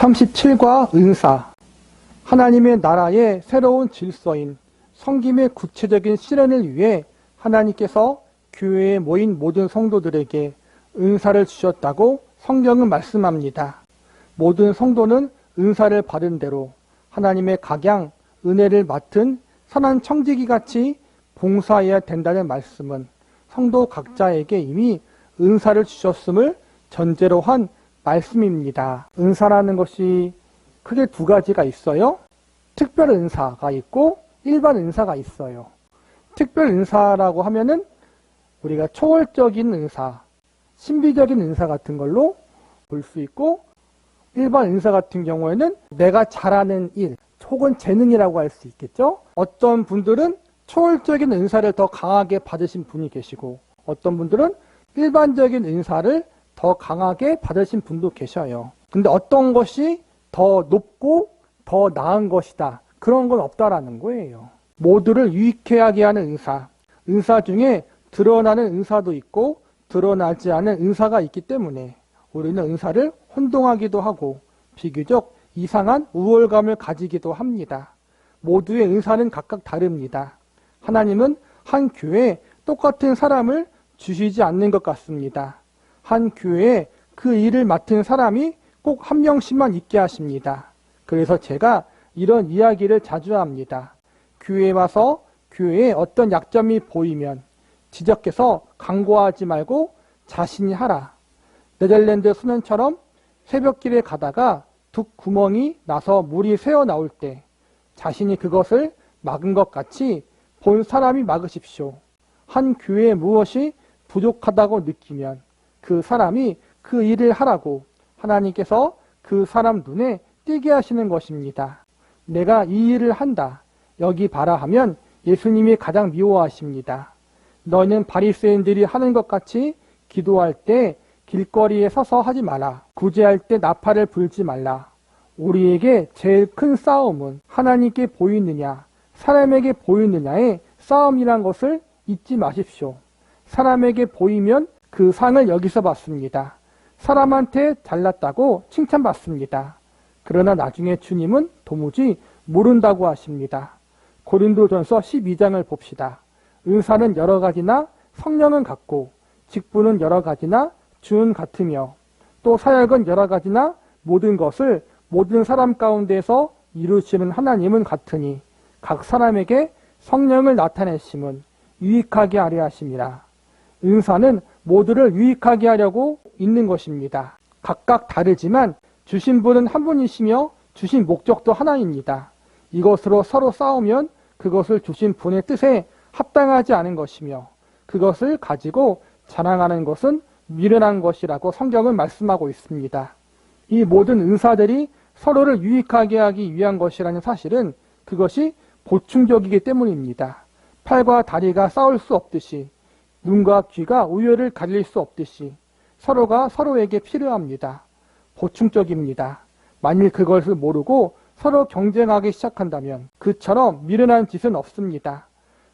37과 은사, 하나님의 나라의 새로운 질서인 성김의 구체적인 실현을 위해 하나님께서 교회에 모인 모든 성도들에게 은사를 주셨다고 성경은 말씀합니다. 모든 성도는 은사를 받은 대로 하나님의 각양, 은혜를 맡은 선한 청지기 같이 봉사해야 된다는 말씀은 성도 각자에게 이미 은사를 주셨음을 전제로 한 말씀입니다. 은사라는 것이 크게 두 가지가 있어요. 특별 은사가 있고 일반 은사가 있어요. 특별 은사라고 하면은 우리가 초월적인 은사, 신비적인 은사 같은 걸로 볼 수 있고, 일반 은사 같은 경우에는 내가 잘하는 일 혹은 재능이라고 할 수 있겠죠. 어떤 분들은 초월적인 은사를 더 강하게 받으신 분이 계시고, 어떤 분들은 일반적인 은사를 더 강하게 받으신 분도 계셔요. 근데 어떤 것이 더 높고 더 나은 것이다, 그런 건 없다라는 거예요. 모두를 유익해 하게 하는 은사 중에 드러나는 은사도 있고 드러나지 않은 은사가 있기 때문에 우리는 은사를 혼동하기도 하고 비교적 이상한 우월감을 가지기도 합니다. 모두의 은사는 각각 다릅니다. 하나님은 한 교회에 똑같은 사람을 주시지 않는 것 같습니다. 한 교회에 그 일을 맡은 사람이 꼭 한 명씩만 있게 하십니다. 그래서 제가 이런 이야기를 자주 합니다. 교회에 와서 교회에 어떤 약점이 보이면 지적해서 간과하지 말고 자신이 하라. 네덜란드 소년처럼 새벽길에 가다가 둑 구멍이 나서 물이 새어 나올 때 자신이 그것을 막은 것 같이 본 사람이 막으십시오. 한 교회에 무엇이 부족하다고 느끼면 그 사람이 그 일을 하라고 하나님께서 그 사람 눈에 띄게 하시는 것입니다. 내가 이 일을 한다, 여기 봐라 하면 예수님이 가장 미워하십니다. 너희는 바리새인들이 하는 것 같이 기도할 때 길거리에 서서 하지 마라. 구제할 때 나팔을 불지 말라. 우리에게 제일 큰 싸움은 하나님께 보이느냐, 사람에게 보이느냐의 싸움이란 것을 잊지 마십시오. 사람에게 보이면 그 상을 여기서 받습니다. 사람한테 잘났다고 칭찬받습니다. 그러나 나중에 주님은 도무지 모른다고 하십니다. 고린도전서 12장을 봅시다. 은사는 여러 가지나 성령은 같고 직분은 여러 가지나 주는 같으며 또 사역은 여러 가지나 모든 것을 모든 사람 가운데서 이루시는 하나님은 같으니 각 사람에게 성령을 나타내심은 유익하게 하려 하심이라. 은사는 모두를 유익하게 하려고 있는 것입니다. 각각 다르지만 주신 분은 한 분이시며 주신 목적도 하나입니다. 이것으로 서로 싸우면 그것을 주신 분의 뜻에 합당하지 않은 것이며 그것을 가지고 자랑하는 것은 미련한 것이라고 성경은 말씀하고 있습니다. 이 모든 은사들이 서로를 유익하게 하기 위한 것이라는 사실은 그것이 보충적이기 때문입니다. 팔과 다리가 싸울 수 없듯이 눈과 귀가 우열을 가릴 수 없듯이 서로가 서로에게 필요합니다. 보충적입니다. 만일 그것을 모르고 서로 경쟁하기 시작한다면 그처럼 미련한 짓은 없습니다.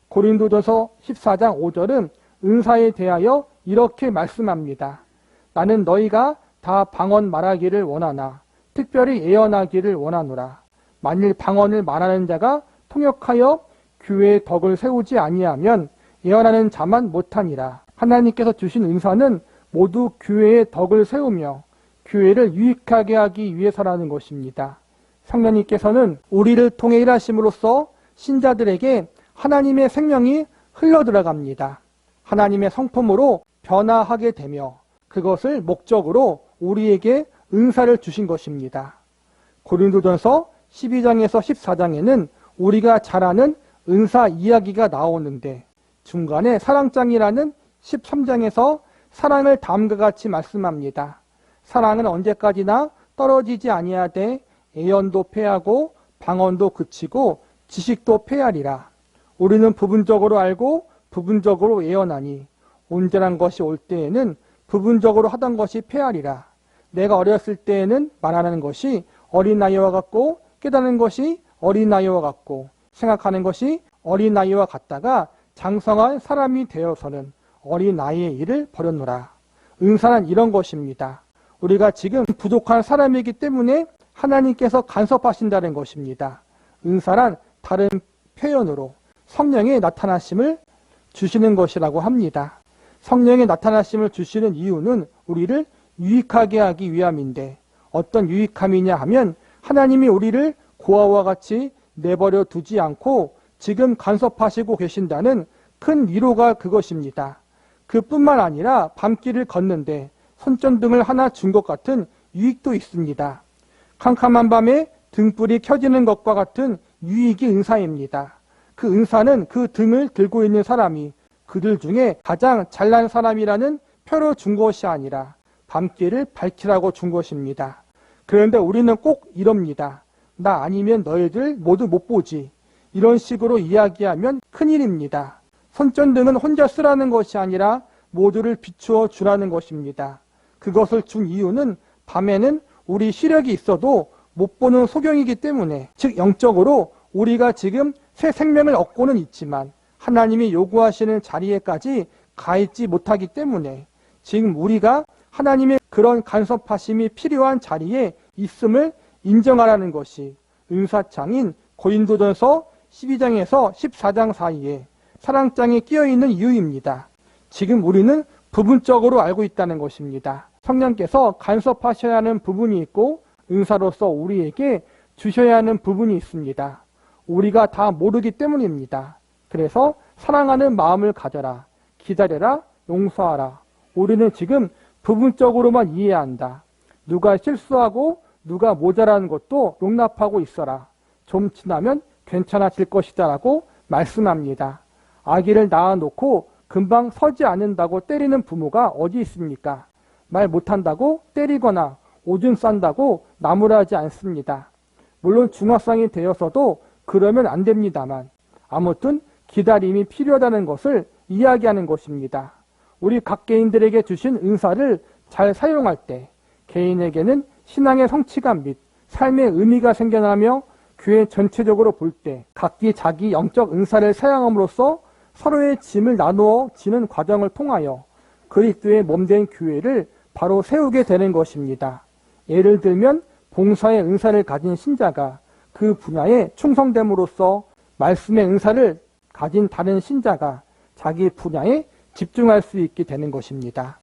고린도전서 14장 5절은 은사에 대하여 이렇게 말씀합니다. 나는 너희가 다 방언 말하기를 원하나 특별히 예언하기를 원하노라. 만일 방언을 말하는 자가 통역하여 교회의 덕을 세우지 아니하면 예언하는 자만 못하니라. 하나님께서 주신 은사는 모두 교회의 덕을 세우며 교회를 유익하게 하기 위해서라는 것입니다. 성령님께서는 우리를 통해 일하심으로써 신자들에게 하나님의 생명이 흘러들어갑니다. 하나님의 성품으로 변화하게 되며 그것을 목적으로 우리에게 은사를 주신 것입니다. 고린도전서 12장에서 14장에는 우리가 잘 아는 은사 이야기가 나오는데 중간에 사랑장이라는 13장에서 사랑을 다음과 같이 말씀합니다. 사랑은 언제까지나 떨어지지 아니하되 애연도 패하고 방언도 그치고 지식도 패하리라. 우리는 부분적으로 알고 부분적으로 예언하니 온전한 것이 올 때에는 부분적으로 하던 것이 패하리라. 내가 어렸을 때에는 말하는 것이 어린아이와 같고 깨닫는 것이 어린아이와 같고 생각하는 것이 어린아이와 같다가 장성한 사람이 되어서는 어린아이의 일을 버렸노라. 은사는 이런 것입니다. 우리가 지금 부족한 사람이기 때문에 하나님께서 간섭하신다는 것입니다. 은사란 다른 표현으로 성령의 나타나심을 주시는 것이라고 합니다. 성령의 나타나심을 주시는 이유는 우리를 유익하게 하기 위함인데 어떤 유익함이냐 하면 하나님이 우리를 고아와 같이 내버려 두지 않고 지금 간섭하시고 계신다는 큰 위로가 그것입니다. 그뿐만 아니라 밤길을 걷는데 손전등을 하나 준 것 같은 유익도 있습니다. 캄캄한 밤에 등불이 켜지는 것과 같은 유익이 은사입니다. 그 은사는 그 등을 들고 있는 사람이 그들 중에 가장 잘난 사람이라는 표로 준 것이 아니라 밤길을 밝히라고 준 것입니다. 그런데 우리는 꼭 이럽니다. 나 아니면 너희들 모두 못 보지. 이런 식으로 이야기하면 큰일입니다. 손전등은 혼자 쓰라는 것이 아니라 모두를 비추어 주라는 것입니다. 그것을 준 이유는 밤에는 우리 시력이 있어도 못 보는 소경이기 때문에, 즉 영적으로 우리가 지금 새 생명을 얻고는 있지만 하나님이 요구하시는 자리에까지 가 있지 못하기 때문에 지금 우리가 하나님의 그런 간섭하심이 필요한 자리에 있음을 인정하라는 것이 은사장인 고린도전서 12장에서 14장 사이에 사랑장에 끼어있는 이유입니다. 지금 우리는 부분적으로 알고 있다는 것입니다. 성령께서 간섭하셔야 하는 부분이 있고 은사로서 우리에게 주셔야 하는 부분이 있습니다. 우리가 다 모르기 때문입니다. 그래서 사랑하는 마음을 가져라, 기다려라, 용서하라. 우리는 지금 부분적으로만 이해한다. 누가 실수하고 누가 모자라는 것도 용납하고 있어라. 좀 지나면 괜찮아질 것이다 라고 말씀합니다. 아기를 낳아놓고 금방 서지 않는다고 때리는 부모가 어디 있습니까? 말 못한다고 때리거나 오줌 싼다고 나무라지 않습니다. 물론 중학생이 되어서도 그러면 안 됩니다만 아무튼 기다림이 필요하다는 것을 이야기하는 것입니다. 우리 각 개인들에게 주신 은사를 잘 사용할 때 개인에게는 신앙의 성취감 및 삶의 의미가 생겨나며 교회 전체적으로 볼 때 각기 자기 영적 은사를 사용함으로써 서로의 짐을 나누어 지는 과정을 통하여 그리스도의 몸된 교회를 바로 세우게 되는 것입니다. 예를 들면 봉사의 은사를 가진 신자가 그 분야에 충성됨으로써 말씀의 은사를 가진 다른 신자가 자기 분야에 집중할 수 있게 되는 것입니다.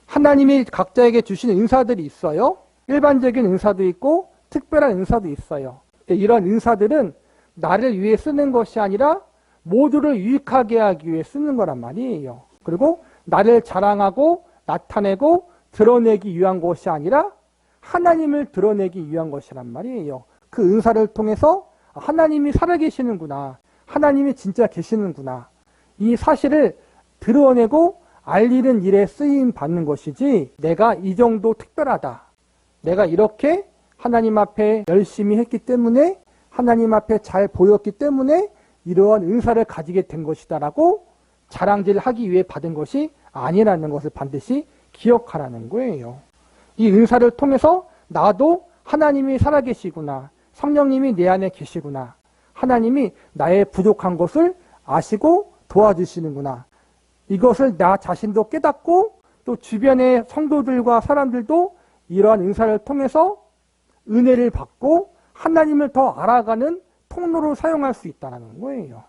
하나님이 각자에게 주신 은사들이 있어요. 일반적인 은사도 있고 특별한 은사도 있어요. 이런 은사들은 나를 위해 쓰는 것이 아니라 모두를 유익하게 하기 위해 쓰는 거란 말이에요. 그리고 나를 자랑하고 나타내고 드러내기 위한 것이 아니라 하나님을 드러내기 위한 것이란 말이에요. 그 은사를 통해서 하나님이 살아계시는구나, 하나님이 진짜 계시는구나, 이 사실을 드러내고 알리는 일에 쓰임 받는 것이지 내가 이 정도 특별하다, 내가 이렇게 하나님 앞에 열심히 했기 때문에 하나님 앞에 잘 보였기 때문에 이러한 은사를 가지게 된 것이다 라고 자랑질을 하기 위해 받은 것이 아니라는 것을 반드시 기억하라는 거예요. 이 은사를 통해서 나도 하나님이 살아계시구나, 성령님이 내 안에 계시구나, 하나님이 나의 부족한 것을 아시고 도와주시는구나, 이것을 나 자신도 깨닫고 또 주변의 성도들과 사람들도 이러한 은사를 통해서 은혜를 받고 하나님을 더 알아가는 통로로 사용할 수 있다는 거예요.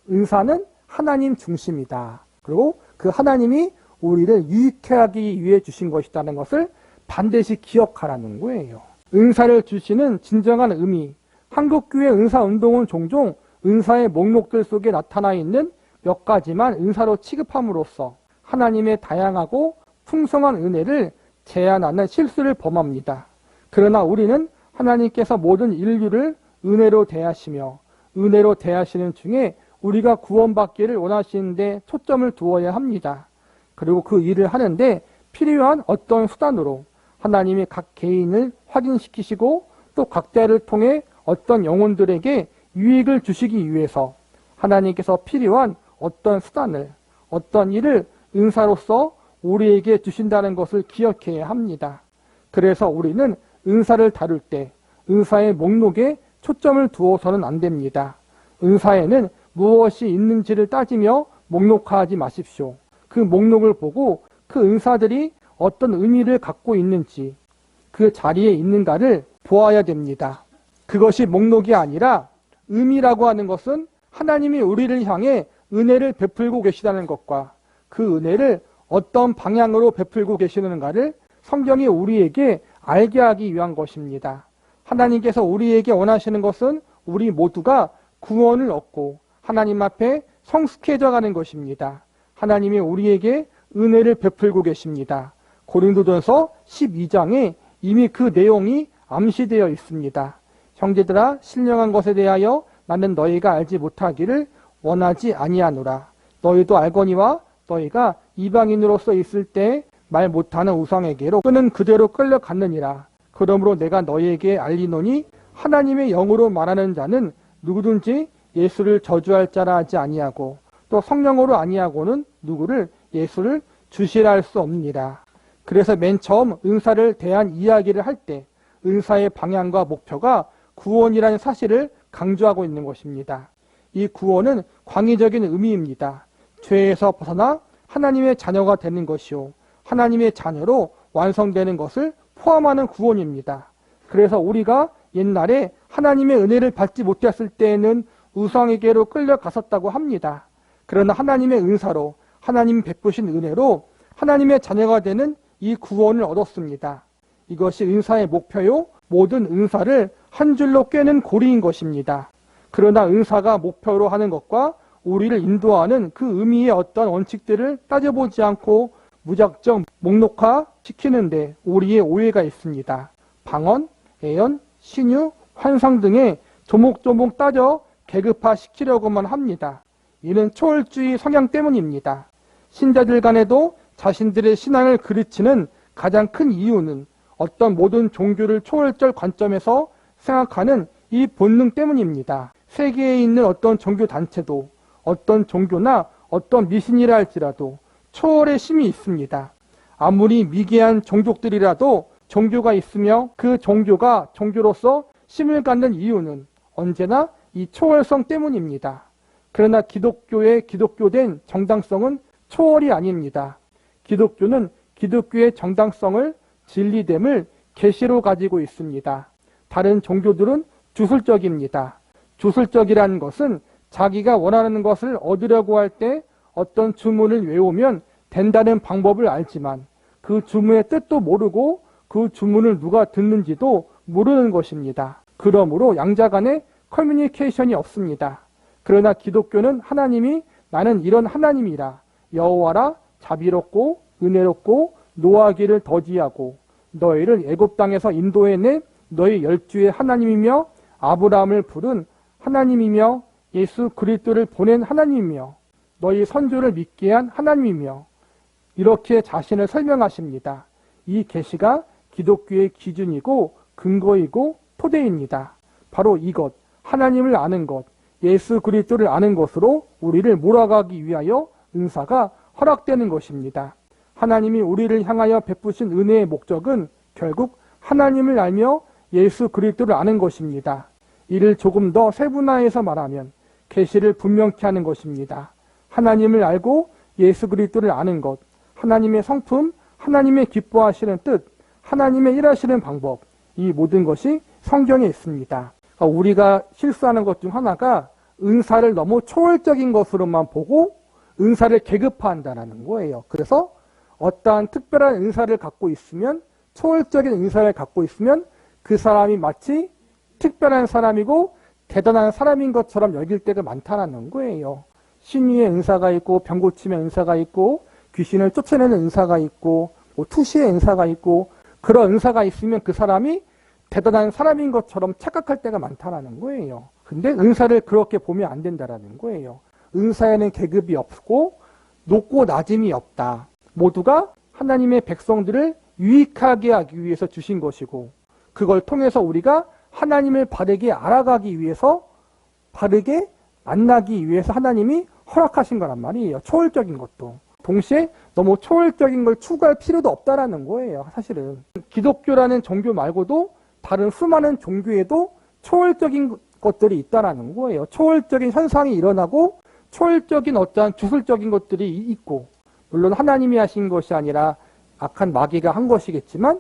은사는 하나님 중심이다. 그리고 그 하나님이 우리를 유익해 하기 위해 주신 것이라는 것을 반드시 기억하라는 거예요. 은사를 주시는 진정한 의미, 한국교회 은사운동은 종종 은사의 목록들 속에 나타나 있는 몇 가지만 은사로 취급함으로써 하나님의 다양하고 풍성한 은혜를 제한하는 실수를 범합니다. 그러나 우리는 하나님께서 모든 인류를 은혜로 대하시며 은혜로 대하시는 중에 우리가 구원받기를 원하시는데 초점을 두어야 합니다. 그리고 그 일을 하는데 필요한 어떤 수단으로 하나님이 각 개인을 확인시키시고 또 각자를 통해 어떤 영혼들에게 유익을 주시기 위해서 하나님께서 필요한 어떤 수단을, 어떤 일을 은사로서 우리에게 주신다는 것을 기억해야 합니다. 그래서 우리는 은사를 다룰 때 은사의 목록에 초점을 두어서는 안 됩니다. 은사에는 무엇이 있는지를 따지며 목록화하지 마십시오. 그 목록을 보고 그 은사들이 어떤 의미를 갖고 있는지, 그 그 자리에 있는가를 보아야 됩니다. 그것이 목록이 아니라 의미라고 하는 것은 하나님이 우리를 향해 은혜를 베풀고 계시다는 것과 그 은혜를 어떤 방향으로 베풀고 계시는가를 성경이 우리에게 알게 하기 위한 것입니다. 하나님께서 우리에게 원하시는 것은 우리 모두가 구원을 얻고 하나님 앞에 성숙해져 가는 것입니다. 하나님이 우리에게 은혜를 베풀고 계십니다. 고린도전서 12장에 이미 그 내용이 암시되어 있습니다. 형제들아, 신령한 것에 대하여 나는 너희가 알지 못하기를 원하지 아니하노라. 너희도 알거니와 너희가 이방인으로서 있을 때 말 못하는 우상에게로 끄는 그대로 끌려갔느니라. 그러므로 내가 너희에게 알리노니 하나님의 영으로 말하는 자는 누구든지 예수를 저주할 자라 하지 아니하고 또 성령으로 아니하고는 누구를 예수를 주시라 할 수 없느니라. 그래서 맨 처음 은사를 대한 이야기를 할 때 은사의 방향과 목표가 구원이라는 사실을 강조하고 있는 것입니다. 이 구원은 광의적인 의미입니다. 죄에서 벗어나 하나님의 자녀가 되는 것이요, 하나님의 자녀로 완성되는 것을 포함하는 구원입니다. 그래서 우리가 옛날에 하나님의 은혜를 받지 못했을 때에는 우상에게로 끌려갔었다고 합니다. 그러나 하나님의 은사로, 하나님 베푸신 은혜로 하나님의 자녀가 되는 이 구원을 얻었습니다. 이것이 은사의 목표요, 모든 은사를 한 줄로 꿰는 고리인 것입니다. 그러나 은사가 목표로 하는 것과 우리를 인도하는 그 의미의 어떤 원칙들을 따져보지 않고 무작정 목록화시키는데 우리의 오해가 있습니다. 방언, 애연, 신유, 환상 등의 조목조목 따져 계급화시키려고만 합니다. 이는 초월주의 성향 때문입니다. 신자들 간에도 자신들의 신앙을 그르치는 가장 큰 이유는 어떤 모든 종교를 초월적 관점에서 생각하는 이 본능 때문입니다. 세계에 있는 어떤 종교 단체도 어떤 종교나 어떤 미신이라 할지라도 초월의 심이 있습니다. 아무리 미개한 종족들이라도 종교가 있으며 그 종교가 종교로서 심을 갖는 이유는 언제나 이 초월성 때문입니다. 그러나 기독교의 기독교된 정당성은 초월이 아닙니다. 기독교는 기독교의 정당성을, 진리됨을 계시로 가지고 있습니다. 다른 종교들은 주술적입니다. 주술적이라는 것은 자기가 원하는 것을 얻으려고 할 때 어떤 주문을 외우면 된다는 방법을 알지만 그 주문의 뜻도 모르고 그 주문을 누가 듣는지도 모르는 것입니다. 그러므로 양자 간에 커뮤니케이션이 없습니다. 그러나 기독교는 하나님이 나는 이런 하나님이라, 여호와라, 자비롭고 은혜롭고 노하기를 더디하고 너희를 애굽 땅에서 인도해내 너희 열주의 하나님이며 아브라함을 부른 하나님이며 예수 그리스도를 보낸 하나님이며 너희 선조를 믿게 한 하나님이며 이렇게 자신을 설명하십니다. 이 계시가 기독교의 기준이고 근거이고 토대입니다. 바로 이것, 하나님을 아는 것, 예수 그리스도를 아는 것으로 우리를 몰아가기 위하여 은사가 허락되는 것입니다. 하나님이 우리를 향하여 베푸신 은혜의 목적은 결국 하나님을 알며 예수 그리스도를 아는 것입니다. 이를 조금 더 세분화해서 말하면 계시를 분명케 하는 것입니다. 하나님을 알고 예수 그리스도를 아는 것, 하나님의 성품, 하나님의 기뻐하시는 뜻, 하나님의 일하시는 방법, 이 모든 것이 성경에 있습니다. 우리가 실수하는 것 중 하나가 은사를 너무 초월적인 것으로만 보고 은사를 계급화한다는 거예요. 그래서 어떠한 특별한 은사를 갖고 있으면, 초월적인 은사를 갖고 있으면 그 사람이 마치 특별한 사람이고 대단한 사람인 것처럼 여길 때가 많다는 거예요. 신유의 은사가 있고 병 고침의 은사가 있고 귀신을 쫓아내는 은사가 있고 투시의 은사가 있고 그런 은사가 있으면 그 사람이 대단한 사람인 것처럼 착각할 때가 많다는 거예요. 근데 은사를 그렇게 보면 안 된다는 거예요. 은사에는 계급이 없고 높고 낮음이 없다. 모두가 하나님의 백성들을 유익하게 하기 위해서 주신 것이고 그걸 통해서 우리가 하나님을 바르게 알아가기 위해서, 바르게 만나기 위해서 하나님이 허락하신 거란 말이에요. 초월적인 것도. 동시에 너무 초월적인 걸 추구할 필요도 없다라는 거예요. 사실은 기독교라는 종교 말고도 다른 수많은 종교에도 초월적인 것들이 있다라는 거예요. 초월적인 현상이 일어나고 초월적인 어떠한 주술적인 것들이 있고, 물론 하나님이 하신 것이 아니라 악한 마귀가 한 것이겠지만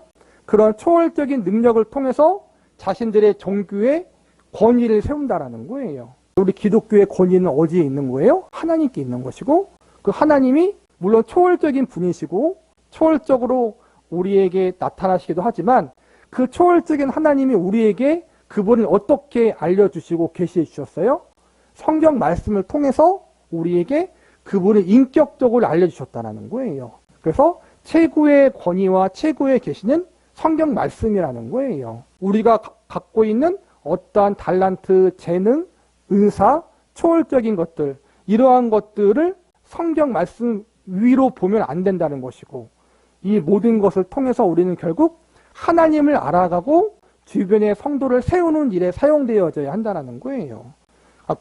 그런 초월적인 능력을 통해서 자신들의 종교의 권위를 세운다라는 거예요. 우리 기독교의 권위는 어디에 있는 거예요? 하나님께 있는 것이고, 그 하나님이 물론 초월적인 분이시고 초월적으로 우리에게 나타나시기도 하지만, 그 초월적인 하나님이 우리에게 그분을 어떻게 알려주시고 계시해 주셨어요? 성경 말씀을 통해서 우리에게 그분을 인격적으로 알려주셨다는 거예요. 그래서 최고의 권위와 최고의 계시는 성경 말씀이라는 거예요. 우리가 갖고 있는 어떠한 달란트, 재능, 은사, 초월적인 것들, 이러한 것들을 성경 말씀 위로 보면 안 된다는 것이고, 이 모든 것을 통해서 우리는 결국 하나님을 알아가고 주변의 성도를 세우는 일에 사용되어져야 한다는 거예요.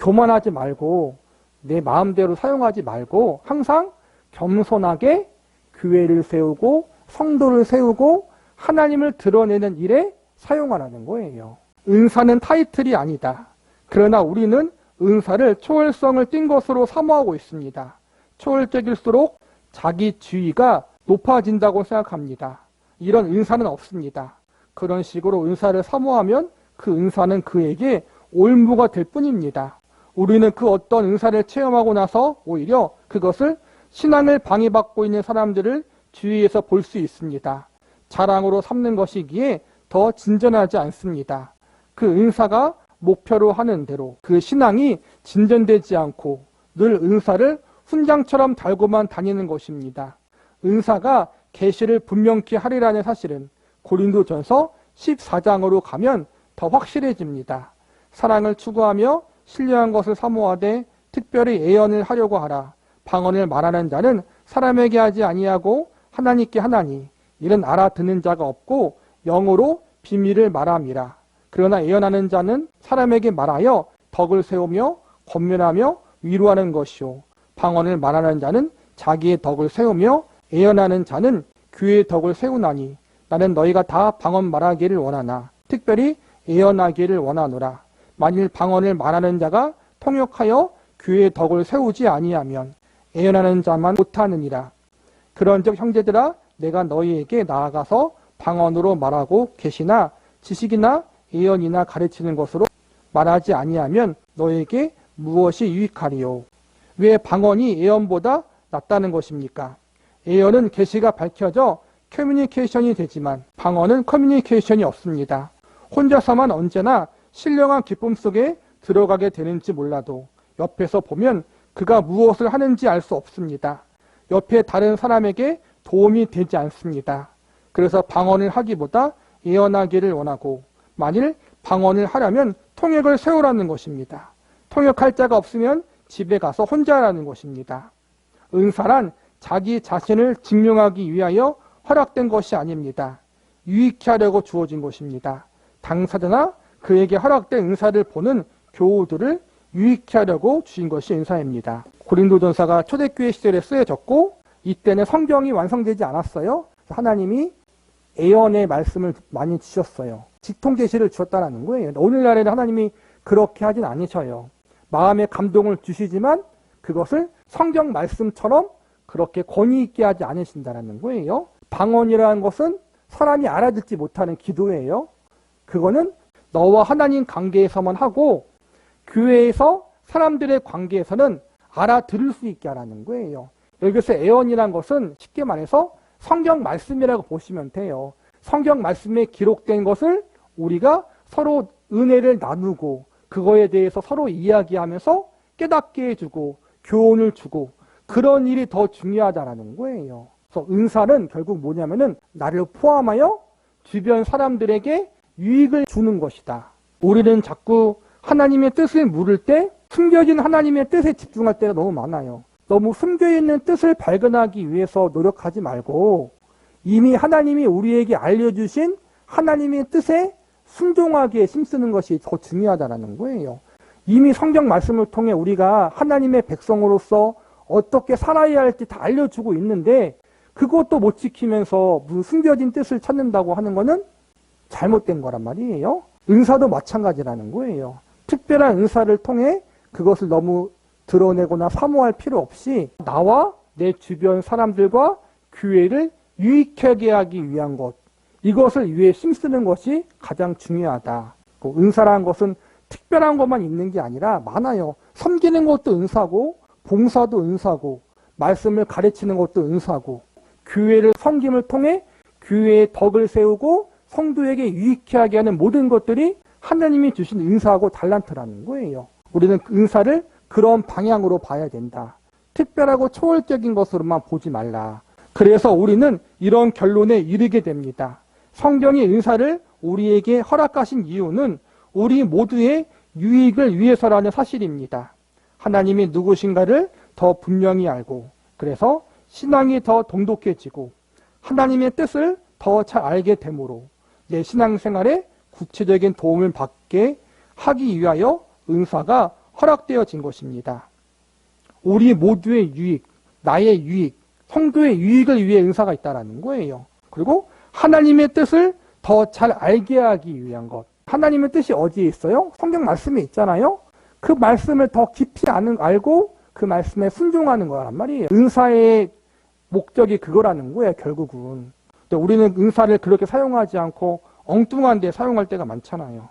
교만하지 말고 내 마음대로 사용하지 말고 항상 겸손하게 교회를 세우고 성도를 세우고 하나님을 드러내는 일에 사용하라는 거예요. 은사는 타이틀이 아니다. 그러나 우리는 은사를 초월성을 띈 것으로 사모하고 있습니다. 초월적일수록 자기 지위가 높아진다고 생각합니다. 이런 은사는 없습니다. 그런 식으로 은사를 사모하면 그 은사는 그에게 올무가 될 뿐입니다. 우리는 그 어떤 은사를 체험하고 나서 오히려 그것을 신앙을 방해받고 있는 사람들을 주위에서 볼 수 있습니다. 자랑으로 삼는 것이기에 더 진전하지 않습니다. 그 은사가 목표로 하는 대로 그 신앙이 진전되지 않고 늘 은사를 훈장처럼 달고만 다니는 것입니다. 은사가 계시를 분명히 하리라는 사실은 고린도전서 14장으로 가면 더 확실해집니다. 사랑을 추구하며 신령한 것을 사모하되 특별히 예언을 하려고 하라. 방언을 말하는 자는 사람에게 하지 아니하고 하나님께 하나니 이는 알아듣는 자가 없고 영으로 비밀을 말함이라. 그러나 예언하는 자는 사람에게 말하여 덕을 세우며 권면하며 위로하는 것이요. 방언을 말하는 자는 자기의 덕을 세우며 예언하는 자는 교회의 덕을 세우나니 나는 너희가 다 방언 말하기를 원하나 특별히 예언하기를 원하노라. 만일 방언을 말하는 자가 통역하여 교회의 덕을 세우지 아니하면 예언하는 자만 못하느니라. 그런즉 형제들아 내가 너희에게 나아가서 방언으로 말하고 계시나 지식이나 예언이나 가르치는 것으로 말하지 아니하면 너에게 무엇이 유익하리요? 왜 방언이 예언보다 낫다는 것입니까? 예언은 계시가 밝혀져 커뮤니케이션이 되지만 방언은 커뮤니케이션이 없습니다. 혼자서만 언제나 신령한 기쁨 속에 들어가게 되는지 몰라도 옆에서 보면 그가 무엇을 하는지 알 수 없습니다. 옆에 다른 사람에게 도움이 되지 않습니다. 그래서 방언을 하기보다 예언하기를 원하고 만일 방언을 하려면 통역을 세우라는 것입니다. 통역할 자가 없으면 집에 가서 혼자 하라는 것입니다. 은사란 자기 자신을 증명하기 위하여 허락된 것이 아닙니다. 유익케 하려고 주어진 것입니다. 당사자나 그에게 허락된 은사를 보는 교우들을 유익케 하려고 주신 것이 은사입니다. 고린도전서가 초대교회 시절에 쓰여졌고 이때는 성경이 완성되지 않았어요. 하나님이 예언의 말씀을 많이 주셨어요. 직통계시를 주셨다는 거예요. 오늘날에는 하나님이 그렇게 하진 않으셔요. 마음의 감동을 주시지만 그것을 성경 말씀처럼 그렇게 권위 있게 하지 않으신다는 거예요. 방언이라는 것은 사람이 알아듣지 못하는 기도예요. 그거는 너와 하나님 관계에서만 하고 교회에서 사람들의 관계에서는 알아들을 수 있게 하라는 거예요. 여기서 예언이라는 것은 쉽게 말해서 성경 말씀이라고 보시면 돼요. 성경 말씀에 기록된 것을 우리가 서로 은혜를 나누고 그거에 대해서 서로 이야기하면서 깨닫게 해주고 교훈을 주고 그런 일이 더 중요하다는 거예요. 그래서 은사는 결국 뭐냐면은 나를 포함하여 주변 사람들에게 유익을 주는 것이다. 우리는 자꾸 하나님의 뜻을 물을 때 숨겨진 하나님의 뜻에 집중할 때가 너무 많아요. 너무 숨겨있는 뜻을 발견하기 위해서 노력하지 말고 이미 하나님이 우리에게 알려주신 하나님의 뜻에 순종하기에 힘쓰는 것이 더 중요하다는 거예요. 이미 성경 말씀을 통해 우리가 하나님의 백성으로서 어떻게 살아야 할지 다 알려주고 있는데 그것도 못 지키면서 무슨 숨겨진 뜻을 찾는다고 하는 거는 잘못된 거란 말이에요. 은사도 마찬가지라는 거예요. 특별한 은사를 통해 그것을 너무 드러내거나 사모할 필요 없이 나와 내 주변 사람들과 교회를 유익하게 하기 위한 것, 이것을 위해 힘쓰는 것이 가장 중요하다. 은사라는 것은 특별한 것만 있는 게 아니라 많아요. 섬기는 것도 은사고, 봉사도 은사고, 말씀을 가르치는 것도 은사고, 교회를 섬김을 통해 교회의 덕을 세우고 성도에게 유익해 하게 하는 모든 것들이 하나님이 주신 은사하고 달란트라는 거예요. 우리는 은사를 그런 방향으로 봐야 된다. 특별하고 초월적인 것으로만 보지 말라. 그래서 우리는 이런 결론에 이르게 됩니다. 성경이 은사를 우리에게 허락하신 이유는 우리 모두의 유익을 위해서라는 사실입니다. 하나님이 누구신가를 더 분명히 알고, 그래서 신앙이 더 돈독해지고 하나님의 뜻을 더 잘 알게 되므로 내 신앙생활에 구체적인 도움을 받게 하기 위하여 은사가 허락되어진 것입니다. 우리 모두의 유익, 나의 유익, 성도의 유익을 위해 은사가 있다는 거예요. 그리고 하나님의 뜻을 더 잘 알게 하기 위한 것. 하나님의 뜻이 어디에 있어요? 성경 말씀에 있잖아요. 그 말씀을 더 깊이 알고 그 말씀에 순종하는 거란 말이에요. 은사의 목적이 그거라는 거예요, 결국은. 근데 우리는 은사를 그렇게 사용하지 않고 엉뚱한 데 사용할 때가 많잖아요.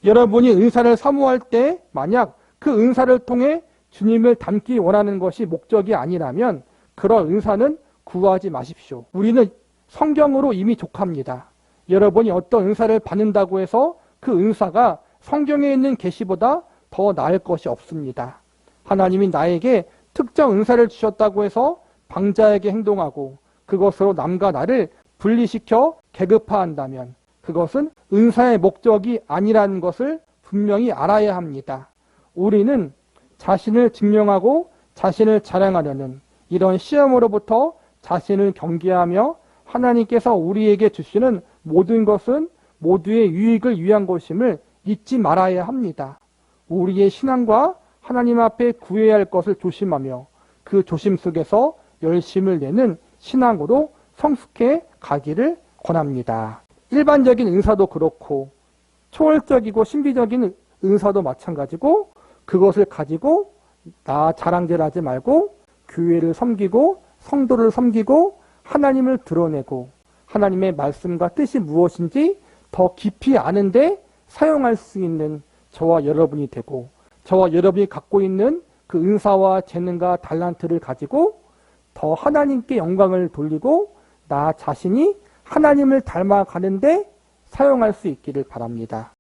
여러분이 은사를 사모할 때 만약 그 은사를 통해 주님을 닮기 원하는 것이 목적이 아니라면 그런 은사는 구하지 마십시오. 우리는 성경으로 이미 족합니다. 여러분이 어떤 은사를 받는다고 해서 그 은사가 성경에 있는 계시보다 더 나을 것이 없습니다. 하나님이 나에게 특정 은사를 주셨다고 해서 방자에게 행동하고 그것으로 남과 나를 분리시켜 계급화한다면 그것은 은사의 목적이 아니라는 것을 분명히 알아야 합니다. 우리는 자신을 증명하고 자신을 자랑하려는 이런 시험으로부터 자신을 경계하며 하나님께서 우리에게 주시는 모든 것은 모두의 유익을 위한 것임을 잊지 말아야 합니다. 우리의 신앙과 하나님 앞에 구해야 할 것을 조심하며 그 조심 속에서 열심을 내는 신앙으로 성숙해 가기를 권합니다. 일반적인 은사도 그렇고 초월적이고 신비적인 은사도 마찬가지고 그것을 가지고 나 자랑질하지 말고 교회를 섬기고 성도를 섬기고 하나님을 드러내고 하나님의 말씀과 뜻이 무엇인지 더 깊이 아는데 사용할 수 있는 저와 여러분이 되고 저와 여러분이 갖고 있는 그 은사와 재능과 달란트를 가지고 더 하나님께 영광을 돌리고 나 자신이 하나님을 닮아가는데 사용할 수 있기를 바랍니다.